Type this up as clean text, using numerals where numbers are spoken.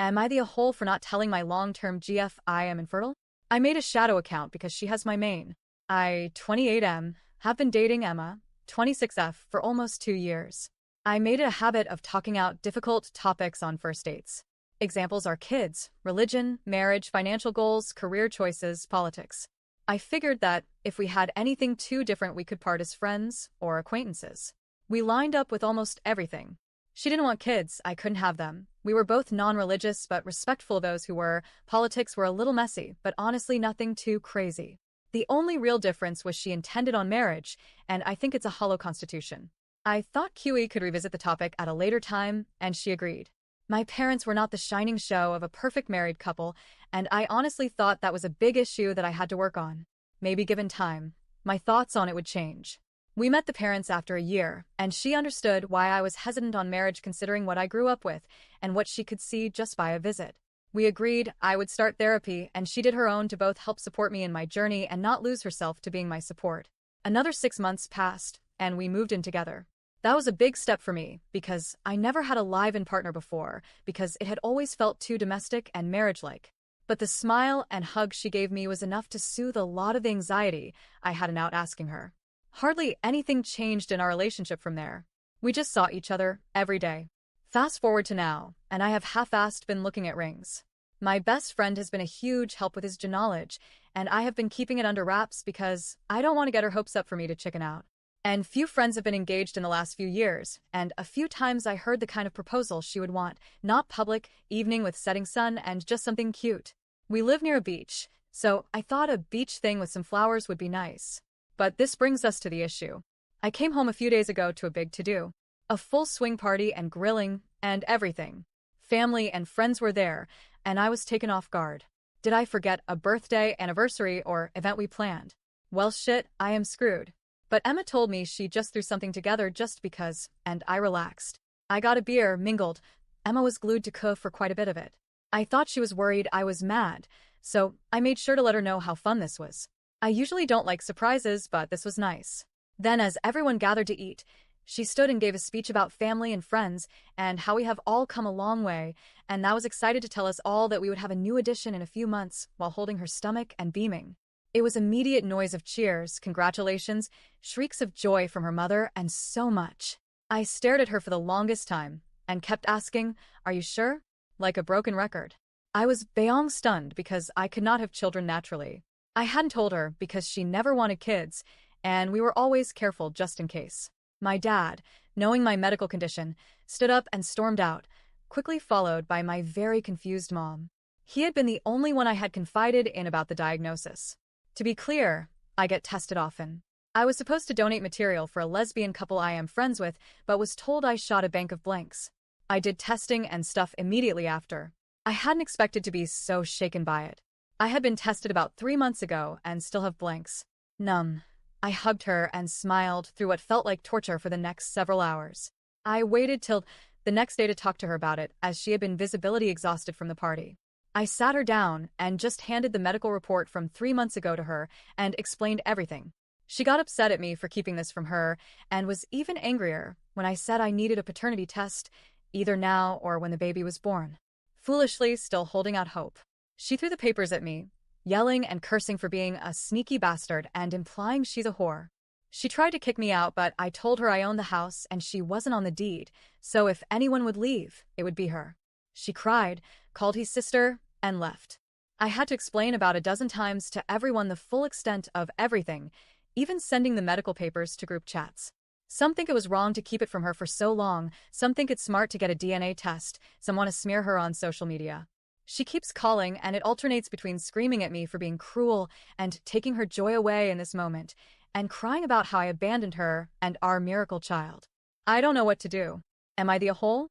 Am I the a-hole for not telling my long-term GF I am infertile? I made a shadow account because she has my main. I, 28M, have been dating Emma, 26F, for almost 2 years. I made it a habit of talking out difficult topics on first dates. Examples are kids, religion, marriage, financial goals, career choices, politics. I figured that if we had anything too different, we could part as friends or acquaintances. We lined up with almost everything. She didn't want kids, I couldn't have them. We were both non-religious but respectful of those who were. Politics were a little messy, but honestly nothing too crazy. The only real difference was she intended on marriage, and I think it's a hollow constitution. I thought QE could revisit the topic at a later time, and she agreed. My parents were not the shining show of a perfect married couple, and I honestly thought that was a big issue that I had to work on. Maybe given time, my thoughts on it would change. We met the parents after a year, and she understood why I was hesitant on marriage considering what I grew up with and what she could see just by a visit. We agreed I would start therapy, and she did her own to both help support me in my journey and not lose herself to being my support. Another 6 months passed, and we moved in together. That was a big step for me, because I never had a live-in partner before, because it had always felt too domestic and marriage-like. But the smile and hug she gave me was enough to soothe a lot of the anxiety I had out asking her. Hardly anything changed in our relationship from there. We just saw each other every day. Fast forward to now, and I have half-assed been looking at rings. My best friend has been a huge help with his knowledge, and I have been keeping it under wraps because I don't want to get her hopes up for me to chicken out. And few friends have been engaged in the last few years, and a few times I heard the kind of proposal she would want, not public, evening with setting sun, and just something cute. We live near a beach, so I thought a beach thing with some flowers would be nice. But this brings us to the issue. I came home a few days ago to a big to-do. A full swing party and grilling and everything. Family and friends were there, and I was taken off guard. Did I forget a birthday, anniversary, or event we planned? Well shit, I am screwed. But Emma told me she just threw something together just because, and I relaxed. I got a beer, mingled. Emma was glued to Kuh for quite a bit of it. I thought she was worried I was mad, so I made sure to let her know how fun this was. I usually don't like surprises, but this was nice. Then as everyone gathered to eat, she stood and gave a speech about family and friends and how we have all come a long way, and I was excited to tell us all that we would have a new addition in a few months while holding her stomach and beaming. It was immediate noise of cheers, congratulations, shrieks of joy from her mother, and so much. I stared at her for the longest time and kept asking, "Are you sure?" Like a broken record. I was beyond stunned because I could not have children naturally. I hadn't told her because she never wanted kids, and we were always careful just in case. My dad, knowing my medical condition, stood up and stormed out, quickly followed by my very confused mom. He had been the only one I had confided in about the diagnosis. To be clear, I get tested often. I was supposed to donate material for a lesbian couple I am friends with, but was told I shot a bank of blanks. I did testing and stuff immediately after. I hadn't expected to be so shaken by it. I had been tested about 3 months ago and still have blanks. Numb. I hugged her and smiled through what felt like torture for the next several hours. I waited till the next day to talk to her about it, as she had been visibly exhausted from the party. I sat her down and just handed the medical report from 3 months ago to her and explained everything. She got upset at me for keeping this from her and was even angrier when I said I needed a paternity test, either now or when the baby was born. Foolishly, still holding out hope. She threw the papers at me, yelling and cursing for being a sneaky bastard and implying she's a whore. She tried to kick me out, but I told her I owned the house and she wasn't on the deed, so if anyone would leave, it would be her. She cried, called his sister, and left. I had to explain about a dozen times to everyone the full extent of everything, even sending the medical papers to group chats. Some think it was wrong to keep it from her for so long, some think it's smart to get a DNA test, some want to smear her on social media. She keeps calling, and it alternates between screaming at me for being cruel and taking her joy away in this moment, and crying about how I abandoned her and our miracle child. I don't know what to do. Am I the a-hole?